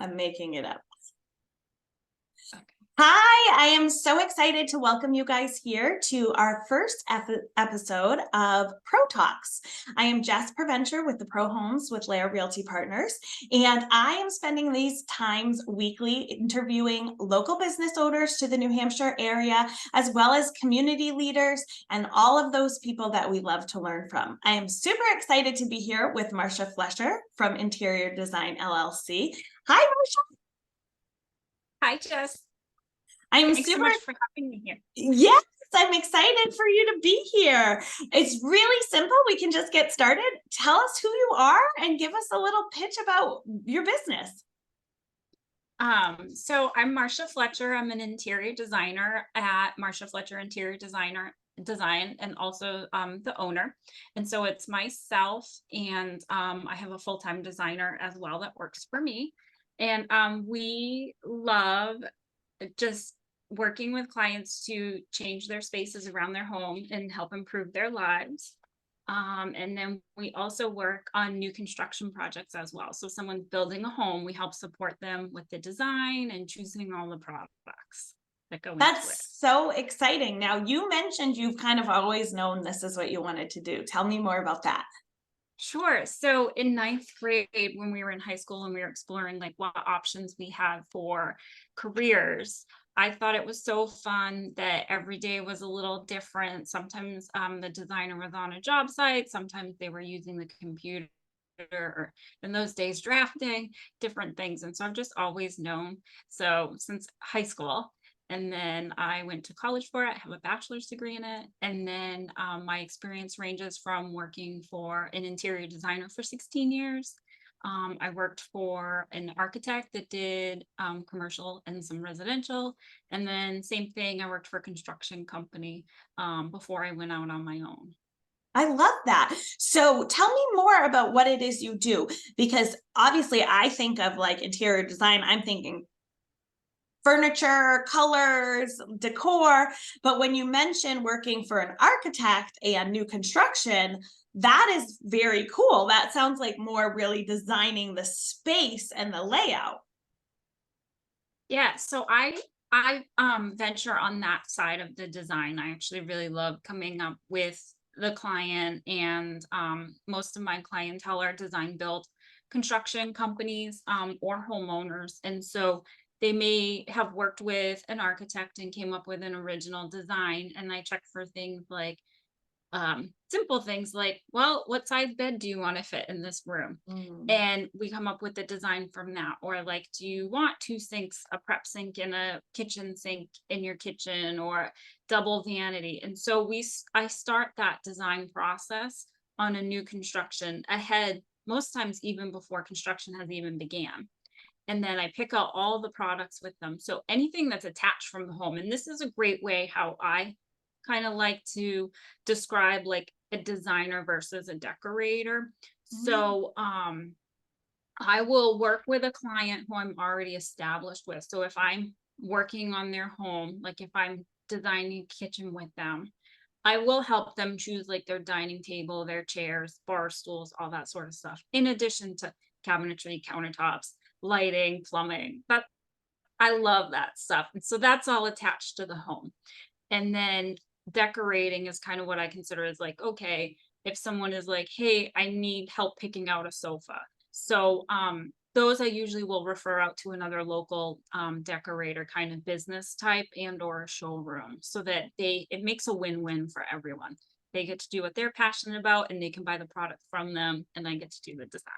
I'm making it up. Okay. Hi, I am so excited to welcome you guys here to our first episode of Pro Talks. I am Jess Provencher with the Pro Homes with Lair Realty Partners, and I am spending these times weekly interviewing local business owners to the New Hampshire area, as well as community leaders and all of those people that we love to learn from. I am super excited to be here with Marcia Fletcher from Interior Design LLC. Hi, Marcia. Hi, Jess. I'm Thanks so super much for having me here. Yes, I'm excited for you to be here. It's really simple. We can just get started. Tell us who you are and give us a little pitch about your business. So I'm Marcia Fletcher. I'm an interior designer at Marcia Fletcher Design, and also the owner. And so it's myself, and I have a full-time designer as well that works for me. And we love just working with clients to change their spaces around their home and help improve their lives. And then we also work on new construction projects as well. So someone's building a home, we help support them with the design and choosing all the products that go into it. That's so exciting. Now, you mentioned you've kind of always known this is what you wanted to do. Tell me more about that. Sure. So in ninth grade, when we were in high school and we were exploring like what options we had for careers, I thought it was so fun that every day was a little different. Sometimes the designer was on a job site, sometimes they were using the computer, or in those days drafting different things. And so I've just always known. So since high school, and then I went to college for it. I have a bachelor's degree in it. And then my experience ranges from working for an interior designer for 16 years. I worked for an architect that did commercial and some residential. And then same thing, I worked for a construction company before I went out on my own. I love that. So tell me more about what it is you do, because obviously I think of like interior design, I'm thinking furniture, colors, decor. But when you mention working for an architect and new construction, that is very cool. That sounds like more really designing the space and the layout. Yeah, so I venture on that side of the design. I actually really love coming up with the client, and most of my clientele are design build construction companies or homeowners. And so they may have worked with an architect and came up with an original design, and I check for things like simple things like, well, what size bed do you want to fit in this room? Mm. And we come up with the design from that. Or like, do you want two sinks, a prep sink and a kitchen sink in your kitchen, or double vanity? And so I start that design process on a new construction ahead, most times even before construction has even began. And then I pick out all the products with them. So anything that's attached from the home. And this is a great way how I kind of like to describe like a designer versus a decorator. Mm. So I will work with a client who I'm already established with. So if I'm working on their home, like if I'm designing a kitchen with them, I will help them choose like their dining table, their chairs, bar stools, all that sort of stuff, in addition to cabinetry, countertops, lighting, plumbing. But I love that stuff. And so that's all attached to the home. And then decorating is kind of what I consider as like, okay, if someone is like, hey, I need help picking out a sofa. So those I usually will refer out to another local decorator kind of business type and or a showroom, so that it makes a win-win for everyone. They get to do what they're passionate about and they can buy the product from them, and I get to do the design.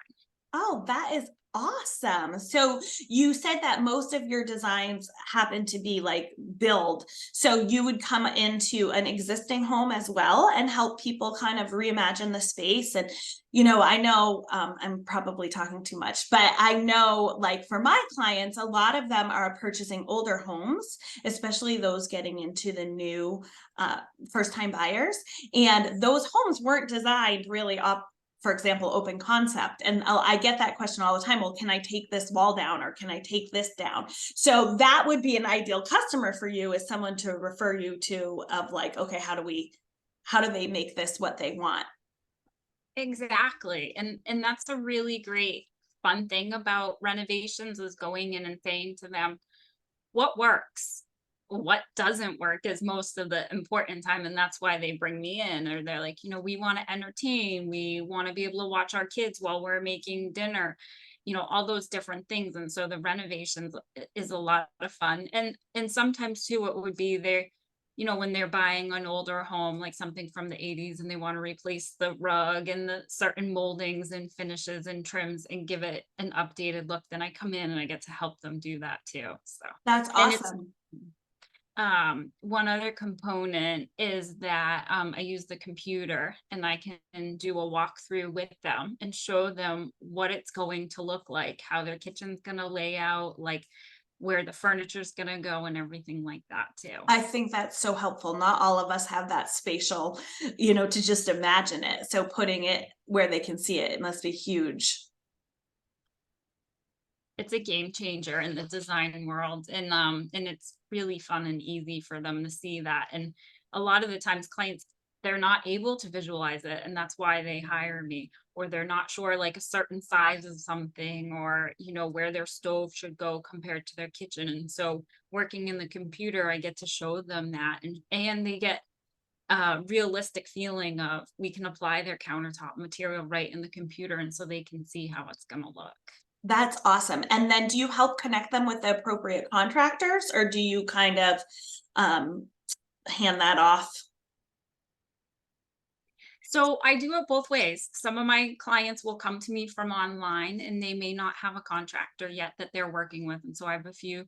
Oh, that is awesome. So you said that most of your designs happen to be like build. So you would come into an existing home as well and help people kind of reimagine the space. And, I know I'm probably talking too much, but I know like for my clients, a lot of them are purchasing older homes, especially those getting into the new first time buyers. And those homes weren't designed really for example, open concept. And I get that question all the time. Well, can I take this wall down or can I take this down? So that would be an ideal customer for you, is someone to refer you to, of like, okay, how do they make this what they want? Exactly. And that's a really great fun thing about renovations is going in and saying to them, what works? What doesn't work is most of the important time, and that's why they bring me in, or they're like, we want to entertain, we want to be able to watch our kids while we're making dinner, all those different things. And so the renovations is a lot of fun. And sometimes too it would be there, when they're buying an older home, like something from the 80s, and they want to replace the rug and the certain moldings and finishes and trims and give it an updated look, then I come in and I get to help them do that too. So, That's and it's awesome. one other component is that I use the computer and I can do a walkthrough with them and show them what it's going to look like, how their kitchen's going to lay out, like where the furniture's going to go and everything like that too. I think that's so helpful. Not all of us have that spatial, to just imagine it. So putting it where they can see it, it must be huge. It's a game changer in the design world, and it's really fun and easy for them to see that. And a lot of the times clients, they're not able to visualize it, and that's why they hire me, or they're not sure like a certain size of something, or where their stove should go compared to their kitchen. And so working in the computer, I get to show them that, and they get a realistic feeling of we can apply their countertop material right in the computer, and so they can see how it's going to look. That's awesome. And then do you help connect them with the appropriate contractors, or do you kind of um, hand that off? So I do it both ways. Some of my clients will come to me from online and they may not have a contractor yet that they're working with. And so I have a few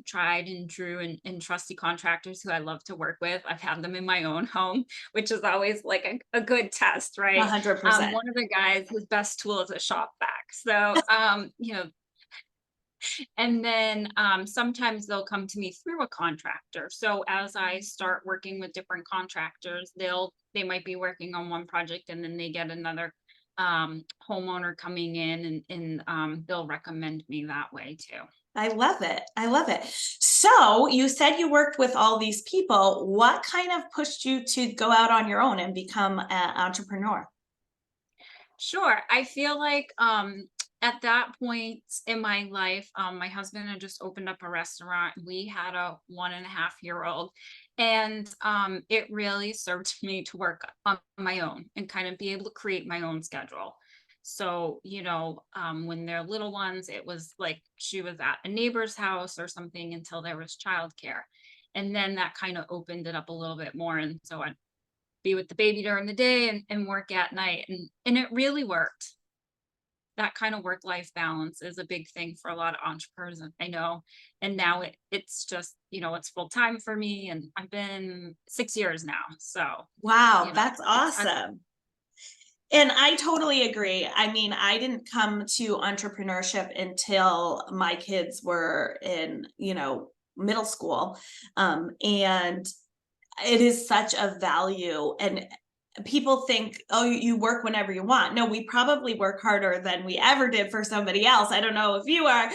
tried and true and trusty contractors who I love to work with. I've had them in my own home, which is always like a good test, right? 100%. One of the guys, his best tool is a shop vac. So, and then sometimes they'll come to me through a contractor. So as I start working with different contractors, they might be working on one project and then they get another homeowner coming in, and they'll recommend me that way too. I love it. I love it. So you said you worked with all these people. What kind of pushed you to go out on your own and become an entrepreneur? Sure. I feel like at that point in my life, my husband had just opened up a restaurant. We had a 1.5-year-old, and it really served me to work on my own and kind of be able to create my own schedule. So, when they're little ones, it was like she was at a neighbor's house or something until there was childcare. And then that kind of opened it up a little bit more. And so I be with the baby during the day and work at night. And it really worked. That kind of work-life balance is a big thing for a lot of entrepreneurs, I know. And now it's just, it's full time for me. And I've been 6 years now. So, Wow, that's it's awesome. And I totally agree. I mean, I didn't come to entrepreneurship until my kids were in, middle school. And it is such a value. And people think, oh, you work whenever you want. No, we probably work harder than we ever did for somebody else. I don't know if you are.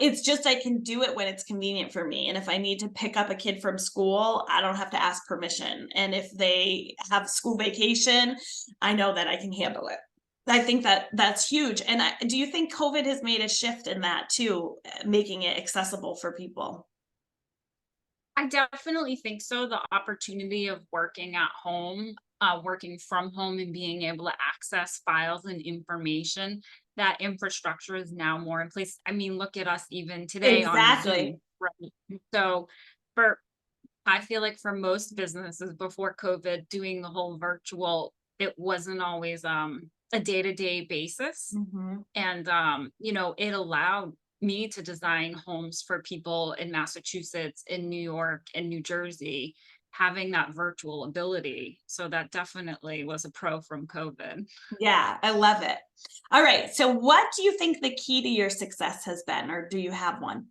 It's just I can do it when it's convenient for me. And if I need to pick up a kid from school, I don't have to ask permission. And if they have school vacation, I know that I can handle it. I think that that's huge. And do you think COVID has made a shift in that too, making it accessible for people? I definitely think so. The opportunity of working at home, working from home and being able to access files and information, that infrastructure is now more in place. I mean, look at us even today on Exactly. Zoom, right? So for I feel like for most businesses before COVID, doing the whole virtual, it wasn't always a day-to-day basis. Mhm. And it allowed me to design homes for people in Massachusetts, in New York, and New Jersey, having that virtual ability. So that definitely was a pro from COVID. Yeah, I love it. All right. So what do you think the key to your success has been, or do you have one?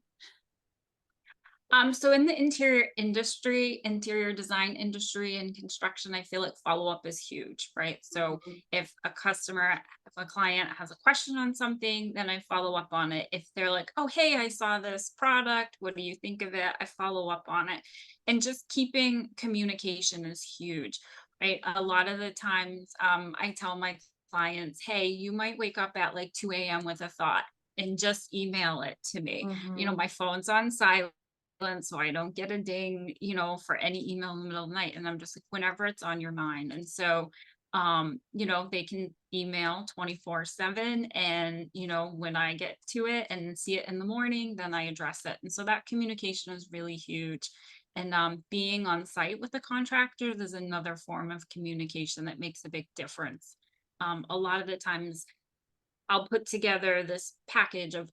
So in the interior design industry and construction, I feel like follow-up is huge, right? So Mhm. if a client has a question on something, then I follow up on it. If they're like, oh, hey, I saw this product, what do you think of it? I follow up on it. And just keeping communication is huge, right? A lot of the times, I tell my clients, hey, you might wake up at like 2 a.m. with a thought and just email it to me. You know, Mhm. my phone's on silent, so I don't get a ding, for any email in the middle of the night. And I'm just like, whenever it's on your mind. And so, they can email 24/7. And, when I get to it and see it in the morning, then I address it. And so that communication is really huge. And being on site with the contractors is another form of communication that makes a big difference. A lot of the times I'll put together this package of,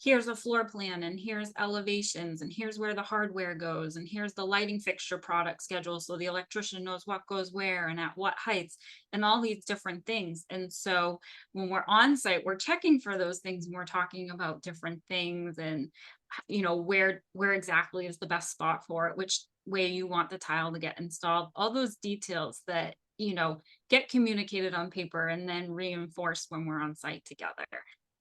here's a floor plan and here's elevations and here's where the hardware goes and here's the lighting fixture product schedule. So the electrician knows what goes where and at what heights and all these different things. And so when we're on site, we're checking for those things and we're talking about different things and, where exactly is the best spot for it, which way you want the tile to get installed, all those details that, get communicated on paper and then reinforced when we're on site together.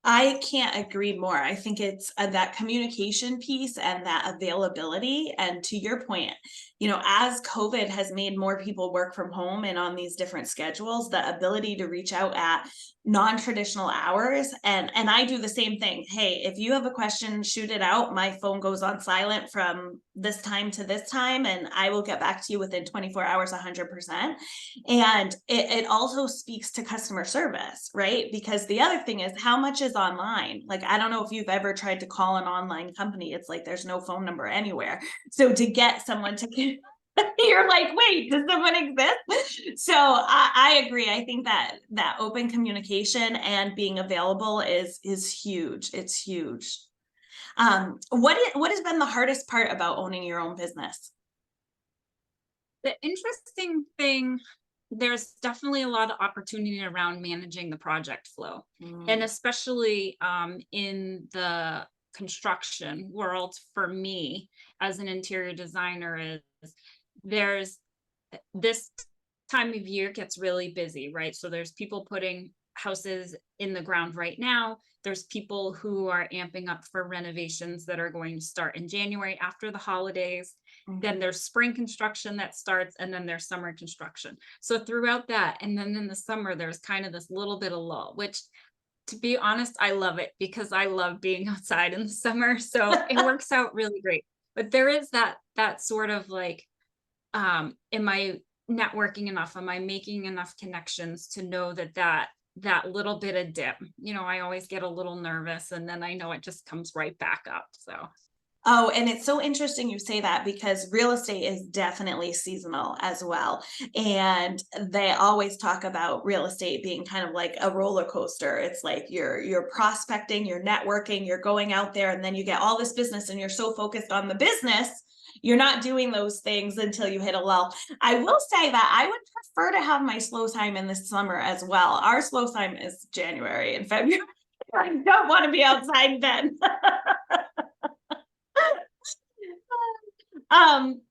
I can't agree more. I think it's that communication piece and that availability. And to your point, as COVID has made more people work from home and on these different schedules, the ability to reach out at non-traditional hours. And I do the same thing. Hey, if you have a question, shoot it out. My phone goes on silent from this time to this time, and I will get back to you within 24 hours, 100%. And it also speaks to customer service, right? Because the other thing is, how much is online? Like, I don't know if you've ever tried to call an online company. It's like there's no phone number anywhere. So to get someone to you're like, wait, does someone exist? So I agree. I think that open communication and being available is huge. It's huge. What has been the hardest part about owning your own business? The interesting thing, there's definitely a lot of opportunity around managing the project flow. And Mm, especially in the construction world, for me as an interior designer, is there's this time of year gets really busy, right? So there's people putting houses in the ground right now. There's people who are amping up for renovations that are going to start in January after the holidays. Then mhm. there's spring construction that starts, and then there's summer construction. So throughout that, and then in the summer, there's kind of this little bit of lull, which, to be honest, I love it because I love being outside in the summer. So it works out really great. But there is that sort of like, am I networking enough? Am I making enough connections to know that little bit of dip? I always get a little nervous and then I know it just comes right back up. So Oh, and it's so interesting you say that because real estate is definitely seasonal as well. And they always talk about real estate being kind of like a roller coaster. It's like you're prospecting, you're networking, you're going out there, and then you get all this business and you're so focused on the business, you're not doing those things until you hit a lull. I will say that I would prefer to have my slow time in the summer as well. Our slow time is January and February. I don't want to be outside then.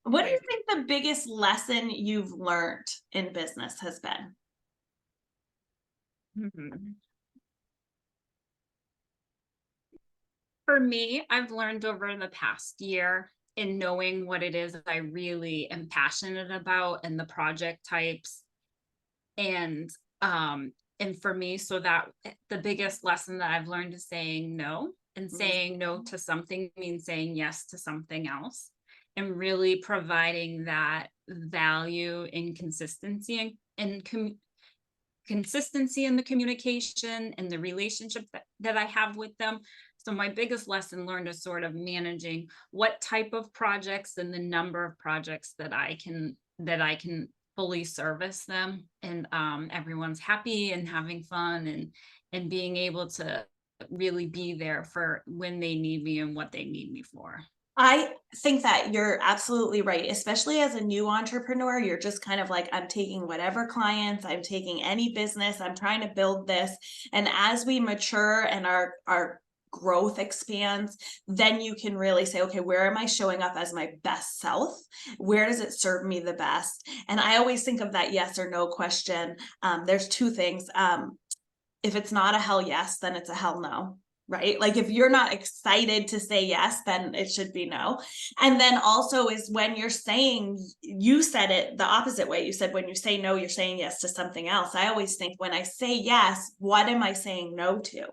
What do you right. think the biggest lesson you've learned in business has been? Mhm. For me, I've learned over the past year in knowing what it is that I really am passionate about and the project types. And for me, so that the biggest lesson that I've learned is saying no. And saying no Mhm. to something means saying yes to something else. And really providing that value in consistency consistency in the communication and the relationship that I have with them. So my biggest lesson learned is sort of managing what type of projects and the number of projects that I can fully service them, and everyone's happy and having fun, and being able to really be there for when they need me and what they need me for. I think that you're absolutely right, especially as a new entrepreneur. You're just kind of like, I'm taking whatever clients, I'm taking any business, I'm trying to build this. And as we mature and our growth expands, then you can really say, okay, where am I showing up as my best self? Where does it serve me the best? And I always think of that yes or no question. There's two things. If it's not a hell yes, then it's a hell no. right? Like if you're not excited to say yes, then it should be no. And then also is when you're saying, you said it the opposite way. You said when you say no, you're saying yes to something else. I always think when I say yes, what am I saying no to?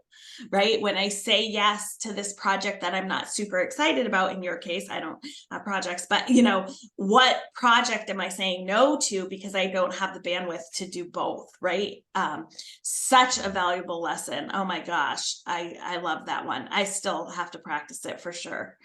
Right? When I say yes to this project that I'm not super excited about, in your case, I don't have projects, but you know, what project am I saying no to because I don't have the bandwidth to do both, right? Such a valuable lesson. Oh my gosh, I love that one. I still have to practice it for sure.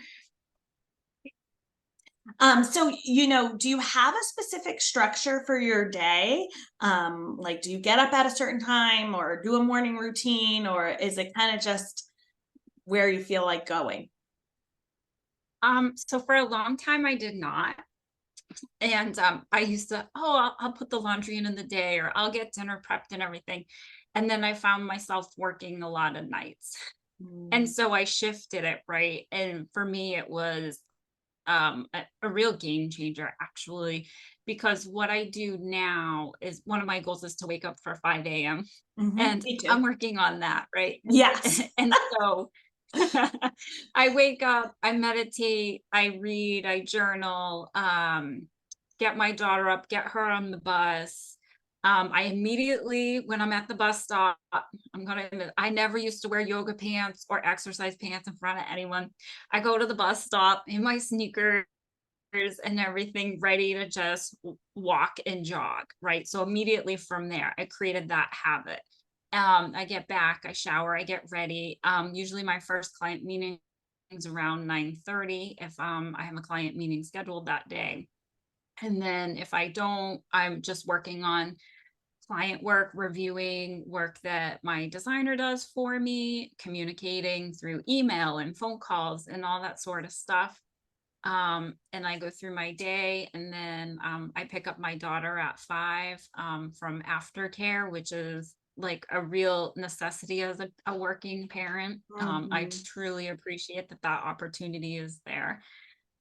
So, you know, do you have a specific structure for your day? Like, do you get up at a certain time or do a morning routine, or is it kind of just where you feel like going? So for a long time I did not. And I used to, oh, I'll put the laundry in the day, or I'll get dinner prepped and everything. And then I found myself working a lot of nights. And Mm. so I shifted it, right? And for me, it was a real game changer, actually, because what I do now is one of my goals is to wake up for 5 a.m. And Me too. I'm working on that, right? Yes. And so I wake up, I meditate, I read, I journal, get my daughter up, get her on the bus. I immediately, when I'm at the bus stop, I'm gonna admit, I never used to wear yoga pants or exercise pants in front of anyone. I go to the bus stop in my sneakers and everything, ready to just walk and jog, right? So immediately from there, I created that habit. I get back, I shower, I get ready. Usually my first client meeting is around 9:30 if I have a client meeting scheduled that day. And then if I don't, I'm just working on client work, reviewing work that my designer does for me, communicating through email and phone calls and all that sort of stuff. And I go through my day, and then I pick up my daughter at 5 from aftercare, which is like a real necessity as a working parent. I Mhm. truly appreciate that that opportunity is there.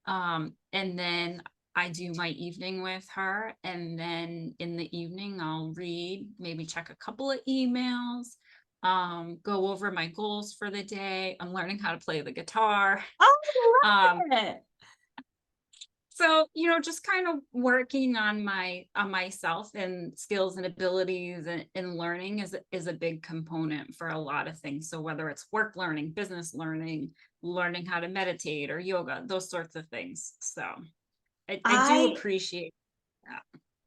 And then I do my evening with her, and then in the evening I'll read, maybe check a couple of emails, go over my goals for the day. I'm learning how to play the guitar. Oh, Um, I love it. so, just kind of working on myself and skills and abilities, and learning is a big component for a lot of things. So whether it's work learning, business learning, learning how to meditate or yoga, those sorts of things. So I do I appreciate that.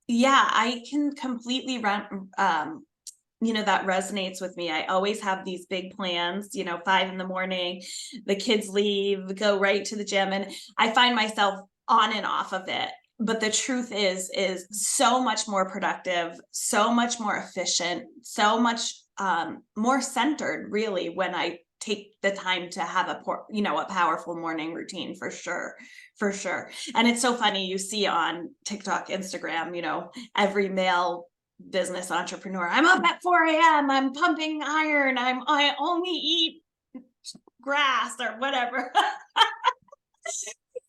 Yeah, I can completely you know, that resonates with me. I always have these big plans, you know, 5 in the morning, the kids leave, go right to the gym, and I find myself on and off of it. But the truth is so much more productive, so much more efficient, so much more centered, really, when I take the time to have you know, a powerful morning routine for sure, for sure. And it's so funny, you see on TikTok, Instagram, you know, every male business entrepreneur. I'm up at 4 a.m. I'm pumping iron. I only eat grass or whatever.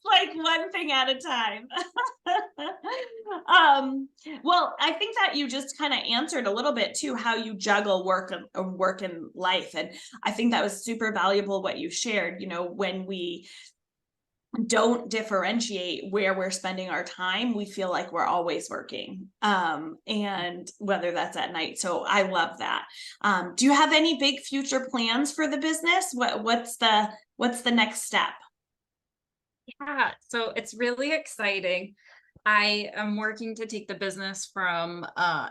Like one thing at a time. um, well, I think that you just kind of answered a little bit too how you juggle work and life, and I think that was super valuable what you shared. You know, when we don't differentiate where we're spending our time, we feel like we're always working, and whether that's at night. So I love that. Do you have any big future plans for the business? What's the next step? Yeah, so it's really exciting. I am working to take the business from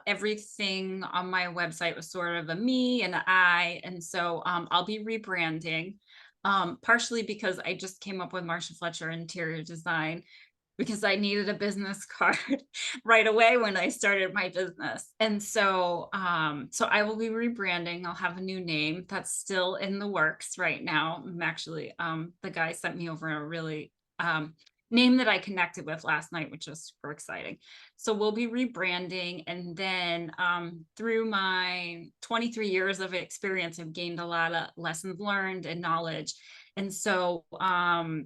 everything on my website was sort of a me and a I. And so I'll be rebranding, partially because I just came up with Marcia Fletcher interior design because I needed a business card right away when I started my business. And so I will be rebranding. I'll have a new name that's still in the works right now. I'm actually the guy sent me over a really name that I connected with last night, which is super exciting. So we'll be rebranding, and then through my 23 years of experience, I've gained a lot of lessons learned and knowledge. And so I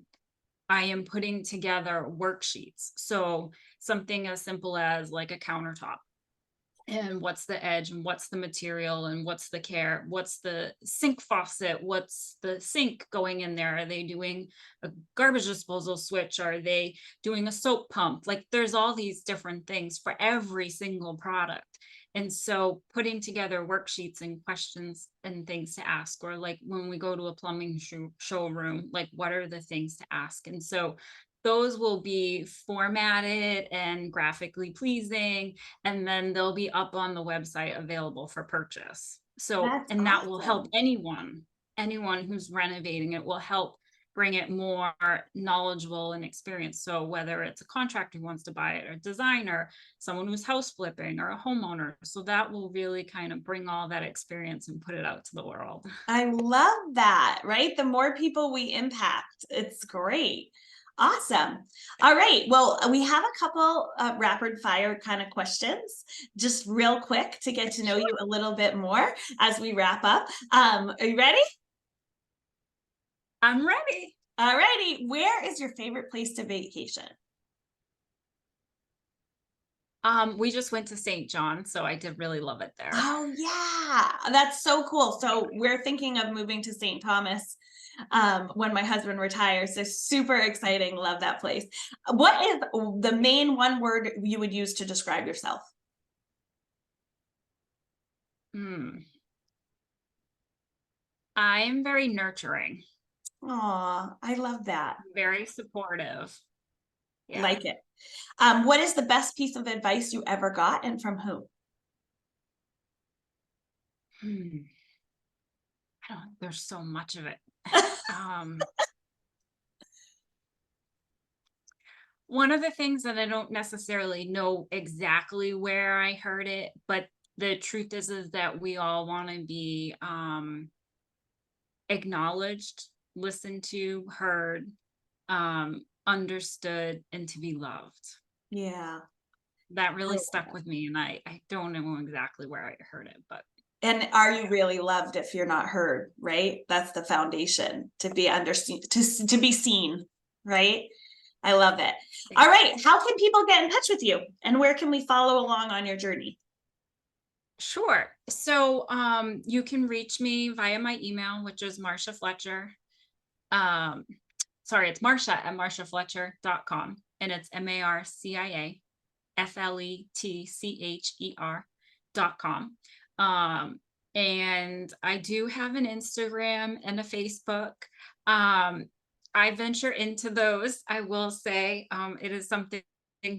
am putting together worksheets. So something as simple as like a countertop. and what's the edge and what's the material and what's the care, what's the sink faucet, what's the sink going in there, are they doing a garbage disposal switch, are they doing a soap pump? Like there's all these different things for every single product. And so putting together worksheets and questions and things to ask, or like when we go to a plumbing showroom, like what are the things to ask? And so those will be formatted and graphically pleasing, and then they'll be up on the website available for purchase. So, That's and that will help awesome. anyone who's renovating it, will help bring it more knowledgeable and experience. So whether it's a contractor who wants to buy it, or a designer, someone who's house flipping, or a homeowner. So that will really kind of bring all that experience and put it out to the world. I love that, right? The more people we impact, it's great. Awesome. All right. Well, we have a couple rapid fire kind of questions, just real quick to get to know you a little bit more as we wrap up. Are you ready? I'm ready. All righty. Where is your favorite place to vacation? We just went to St. John, so I did really love it there. Oh yeah, that's so cool. So we're thinking of moving to St. Thomas when my husband retires. So super exciting. Love that place. What is the main one word you would use to describe yourself? Hmm. I'm very nurturing, Aw, I love that. very supportive. Yeah. Like it. What is the best piece of advice you ever got and from who? Hmm. There's so much of it. Um, One of the things that I don't necessarily know exactly where I heard it, but the truth is that we all want to be acknowledged, listened to, heard, understood, and to be loved. Yeah. That I really love stuck it. with me, and I don't know exactly where I heard it, but And are you yeah. really loved if you're not heard, right? That's the foundation to be understood, to be seen, right? I love it. All right. How can people get in touch with you and where can we follow along on your journey? Sure. So you can reach me via my email, which is Marcia Fletcher. Um, sorry, it's Marcia at marciafletcher.com. And it's MarciaFletcher.com. And I do have an Instagram and a Facebook. I venture into those, I will say. It is something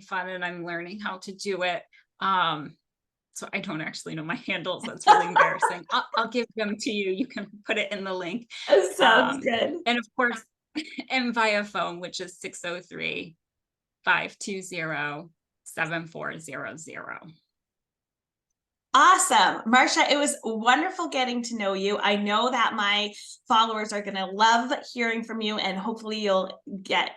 fun and I'm learning how to do it. So I don't actually know my handles. That's really embarrassing. I'll give them to you. You can put it in the link. Sounds good. And of course, and via phone, which is 603-520-7400. Awesome. Marcia, it was wonderful getting to know you. I know that my followers are going to love hearing from you and hopefully you'll get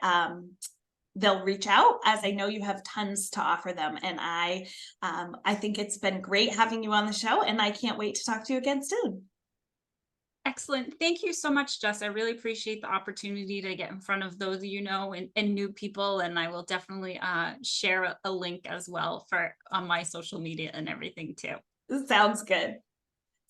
they'll reach out as I know you have tons to offer them. And I think it's been great having you on the show and I can't wait to talk to you again soon. Excellent. Thank you so much, Jess. I really appreciate the opportunity to get in front of those and new people. And I will definitely share a link as well for on my social media and everything too. Sounds good.